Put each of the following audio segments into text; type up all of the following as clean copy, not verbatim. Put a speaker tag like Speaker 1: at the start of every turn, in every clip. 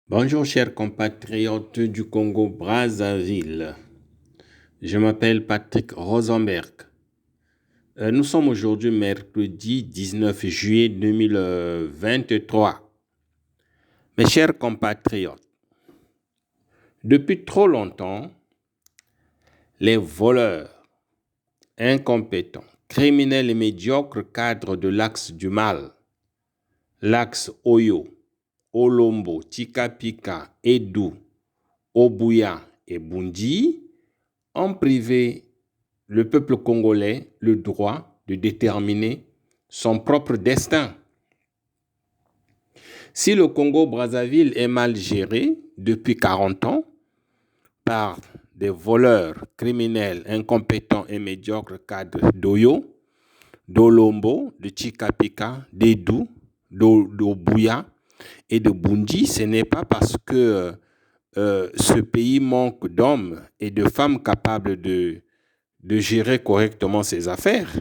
Speaker 1: Bonjour chers compatriotes du Congo-Brazzaville. Je m'appelle Patrick Rosenberg. Nous sommes aujourd'hui mercredi 19 juillet 2023. Mes chers compatriotes, depuis trop longtemps, les voleurs, incompétents, criminels et médiocres cadres de l'axe du mal, l'axe Oyo, Olombo, Tikapika, Edu, Obuya et Bundi ont privé le peuple congolais le droit de déterminer son propre destin. Si le Congo-Brazzaville est mal géré depuis 40 ans par des voleurs, criminels, incompétents et médiocres cadres d'Oyo, d'Olombo, de Tikapika, d'Edu, d'Obuya et de Bundi, ce n'est pas parce que ce pays manque d'hommes et de femmes capables de gérer correctement ses affaires.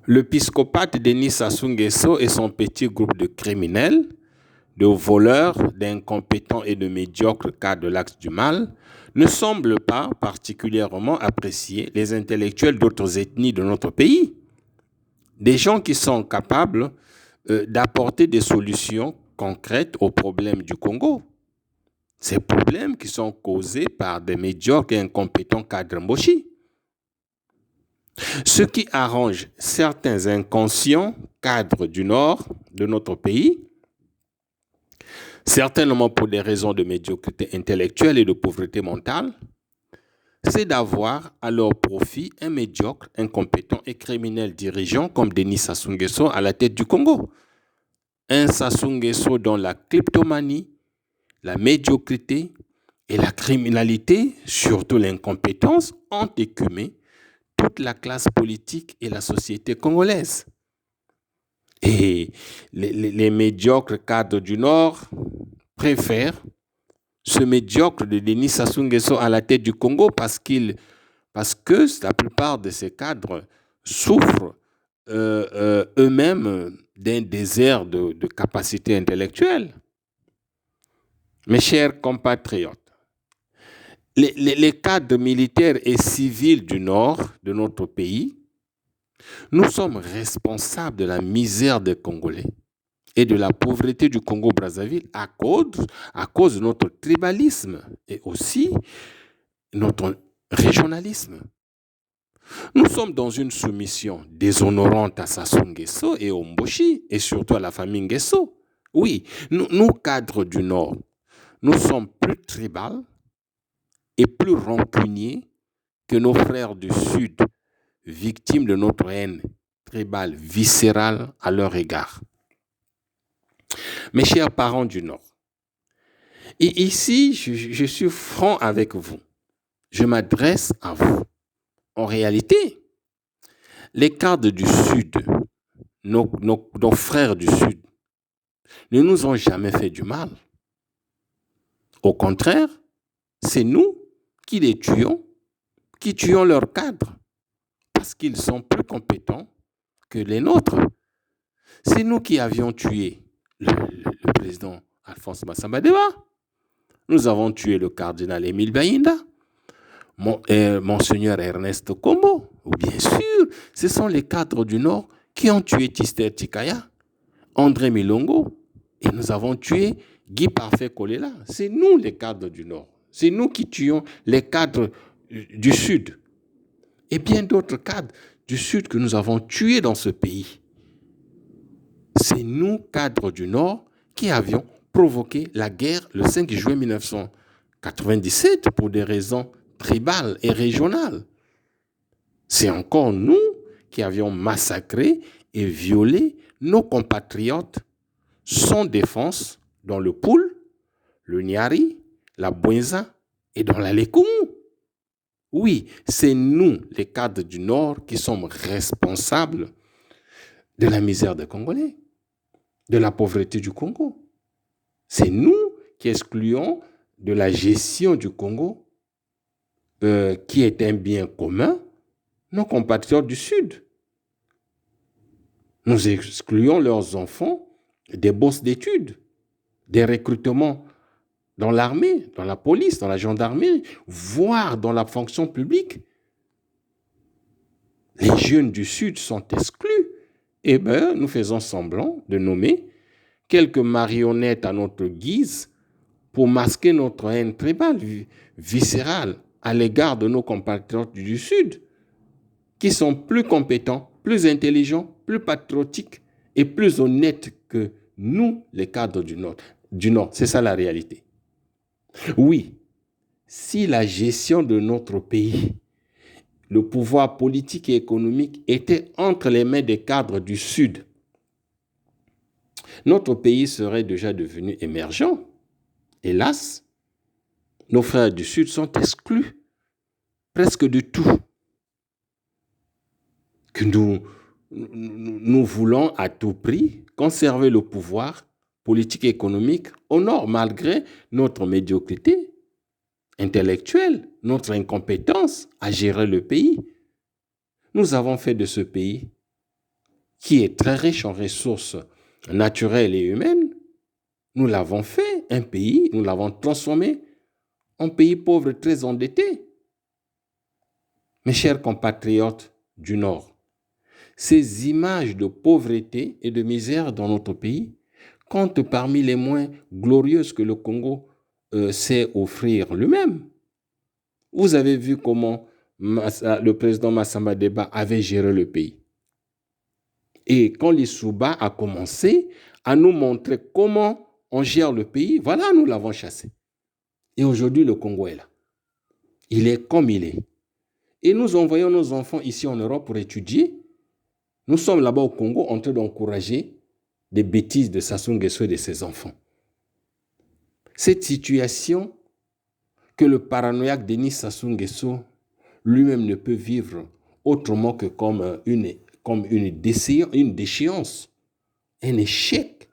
Speaker 1: L'épiscopate Denis Sassou Nguesso et son petit groupe de criminels, de voleurs, d'incompétents et de médiocres cadres de l'axe du mal ne semblent pas particulièrement apprécier les intellectuels d'autres ethnies de notre pays. Des gens qui sont capables d'apporter des solutions concrètes aux problèmes du Congo. Ces problèmes qui sont causés par des médiocres et incompétents cadres mboshi. Ce qui arrange certains inconscients cadres du nord de notre pays, certainement pour des raisons de médiocrité intellectuelle et de pauvreté mentale, c'est d'avoir à leur profit un médiocre, incompétent et criminel dirigeant comme Denis Sassou Nguesso à la tête du Congo. Un Sassou Nguesso dont la kleptomanie, la médiocrité et la criminalité, surtout l'incompétence, ont écumé toute la classe politique et la société congolaise. Et les médiocres cadres du Nord préfèrent ce médiocre de Denis Sassou Nguesso à la tête du Congo parce que la plupart de ces cadres souffrent eux-mêmes d'un désert de capacité intellectuelle. Mes chers compatriotes, les cadres militaires et civils du nord de notre pays, nous sommes responsables de la misère des Congolais et de la pauvreté du Congo-Brazzaville à cause de notre tribalisme et aussi notre régionalisme. Nous sommes dans une soumission déshonorante à Sassou Nguesso et au Mboshi et surtout à la famille Nguesso. Oui, nous cadres du Nord, nous sommes plus tribales et plus rancuniers que nos frères du Sud, victimes de notre haine tribale, viscérale à leur égard. Mes chers parents du Nord, et ici, je suis franc avec vous. Je m'adresse à vous. En réalité, les cadres du Sud, nos frères du Sud, ne nous ont jamais fait du mal. Au contraire, c'est nous qui les tuons, qui tuons leurs cadres, parce qu'ils sont plus compétents que les nôtres. C'est nous qui avions tué le président Alphonse Massamba Deba. Nous avons tué le cardinal Émile Bayinda, Monseigneur Ernest Kombo. Bien sûr, ce sont les cadres du Nord qui ont tué Tister Tikaya, André Milongo, et nous avons tué Guy Parfait Kolela. C'est nous les cadres du Nord. C'est nous qui tuons les cadres du Sud. Et bien d'autres cadres du Sud que nous avons tués dans ce pays. C'est nous, cadres du Nord, qui avions provoqué la guerre le 5 juin 1997 pour des raisons tribales et régionales. C'est encore nous qui avions massacré et violé nos compatriotes sans défense dans le Poul, le Niari, la Bouenza et dans la Lékoumou. Oui, c'est nous, les cadres du Nord, qui sommes responsables de la misère des Congolais, de la pauvreté du Congo. C'est nous qui excluons de la gestion du Congo, qui est un bien commun, nos compatriotes du Sud. Nous excluons leurs enfants des bourses d'études. des recrutements dans l'armée, dans la police, dans la gendarmerie, voire dans la fonction publique. Les jeunes du Sud sont exclus. Eh bien, nous faisons semblant de nommer quelques marionnettes à notre guise pour masquer notre haine tribale, viscérale, à l'égard de nos compatriotes du Sud, qui sont plus compétents, plus intelligents, plus patriotiques et plus honnêtes que nous, les cadres du Nord. C'est ça la réalité. Oui, si la gestion de notre pays, le pouvoir politique et économique était entre les mains des cadres du Sud, notre pays serait déjà devenu émergent. Hélas, nos frères du Sud sont exclus presque de tout. Que nous voulons à tout prix conserver le pouvoir politique et économique au Nord, malgré notre médiocrité intellectuelle, notre incompétence à gérer le pays. Nous avons fait de ce pays, qui est très riche en ressources naturelles et humaines, nous l'avons fait un pays, nous l'avons transformé en pays pauvre très endetté. Mes chers compatriotes du Nord, ces images de pauvreté et de misère dans notre pays comptent parmi les moins glorieuses que le Congo sait offrir lui-même. Vous avez vu comment le président Massamba Deba avait géré le pays. Et quand l'Issouba a commencé à nous montrer comment on gère le pays, voilà, nous l'avons chassé. Et aujourd'hui, le Congo est là. Il est comme il est. Et nous envoyons nos enfants ici en Europe pour étudier. Nous sommes là-bas au Congo en train d'encourager des bêtises de Sassou Nguesso et de ses enfants. Cette situation que le paranoïaque Denis Sassou Nguesso lui-même ne peut vivre autrement que comme une déchéance, un échec.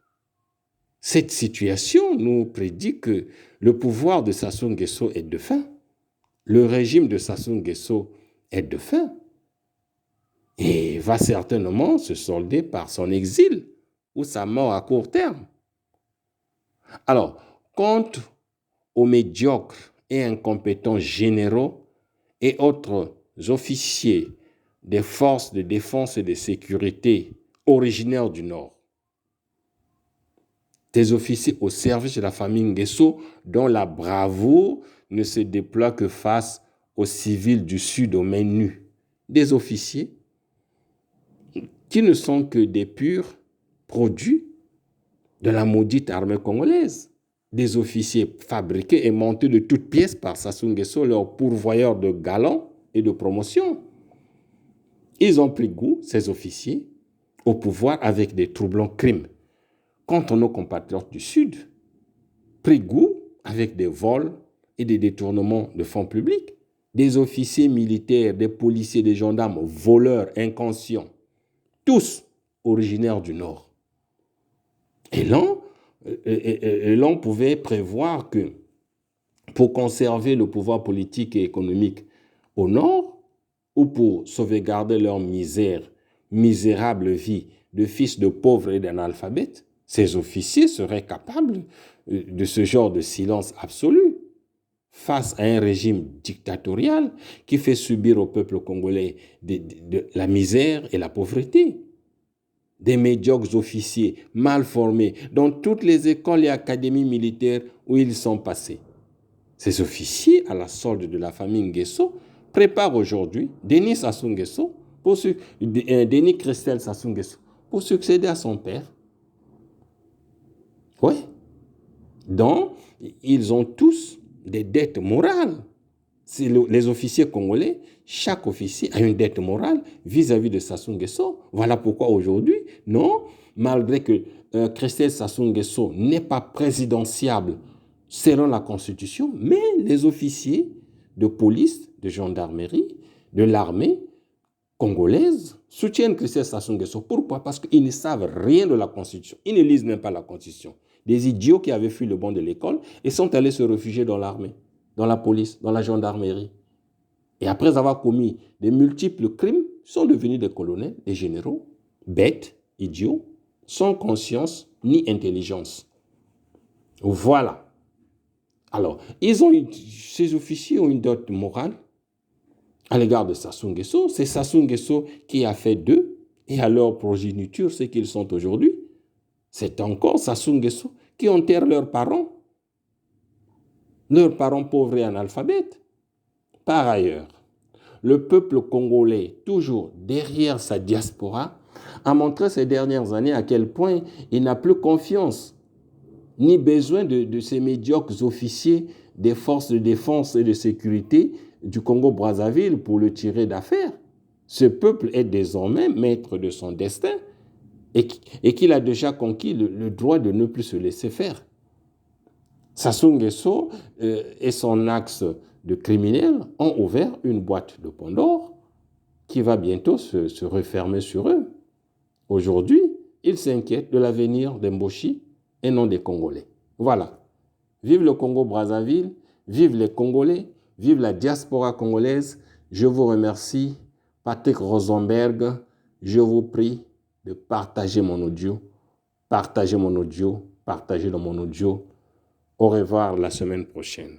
Speaker 1: Cette situation nous prédit que le pouvoir de Sassou Nguesso est de fin. Le régime de Sassou Nguesso est de fin. Et va certainement se solder par son exil ou sa mort à court terme. Alors, quant aux médiocres et incompétents généraux et autres officiers des forces de défense et de sécurité originaires du Nord, des officiers au service de la famille Nguesso dont la bravoure ne se déploie que face aux civils du Sud aux mains nues, des officiers qui ne sont que des purs produits de la maudite armée congolaise, des officiers fabriqués et montés de toutes pièces par Sassou Nguesso, leur pourvoyeur de galons et de promotion. Ils ont pris goût, ces officiers, au pouvoir avec des troublants crimes contre nos compatriotes du Sud, pris goût avec des vols et des détournements de fonds publics, des officiers militaires, des policiers, des gendarmes, voleurs, inconscients, tous originaires du Nord. Et l'on pouvait prévoir que pour conserver le pouvoir politique et économique au Nord, ou pour sauvegarder leur misérable vie de fils de pauvres et d'analphabètes, ces officiers seraient capables de ce genre de silence absolu face à un régime dictatorial qui fait subir au peuple congolais de la misère et la pauvreté. Des médiocres officiers mal formés dans toutes les écoles et académies militaires où ils sont passés. Ces officiers, à la solde de la famille Nguesso, préparent aujourd'hui Denis Sassou Nguesso, Denis Christel Sassou Nguesso, pour succéder à son père. Oui. Donc, ils ont tous des dettes morales. Les officiers congolais, chaque officier a une dette morale vis-à-vis de Sassou Nguesso. Voilà pourquoi aujourd'hui, non, malgré que Christel Sassou Nguesso n'est pas présidentiable selon la Constitution, mais les officiers de police, de gendarmerie, de l'armée congolaise soutiennent Christel Sassou Nguesso. Pourquoi? Parce qu'ils ne savent rien de la Constitution. Ils ne lisent même pas la Constitution. Des idiots qui avaient fui le banc de l'école et sont allés se réfugier dans l'armée, dans la police, dans la gendarmerie. Et après avoir commis de multiples crimes, sont devenus des colonels, des généraux, bêtes, idiots, sans conscience ni intelligence. Voilà. Alors, ces officiers ont une dot morale à l'égard de Sassou Nguesso. C'est Sassou Nguesso qui a fait d'eux et à leur progéniture ce qu'ils sont aujourd'hui. C'est encore Sassou Nguesso qui enterre leurs parents pauvres et analphabètes. Par ailleurs, le peuple congolais, toujours derrière sa diaspora, a montré ces dernières années à quel point il n'a plus confiance ni besoin de ces médiocres officiers des forces de défense et de sécurité du Congo-Brazzaville pour le tirer d'affaire. Ce peuple est désormais maître de son destin et qu'il a déjà conquis le droit de ne plus se laisser faire. Sassou Nguesso et son axe de criminels ont ouvert une boîte de Pandore qui va bientôt se refermer sur eux. Aujourd'hui, ils s'inquiètent de l'avenir des Mboshi et non des Congolais. Voilà. Vive le Congo-Brazzaville, vive les Congolais, vive la diaspora congolaise. Je vous remercie. Patrick Rosenberg, je vous prie de partager mon audio. Partagez mon audio, partagez dans mon audio. Au revoir la semaine prochaine.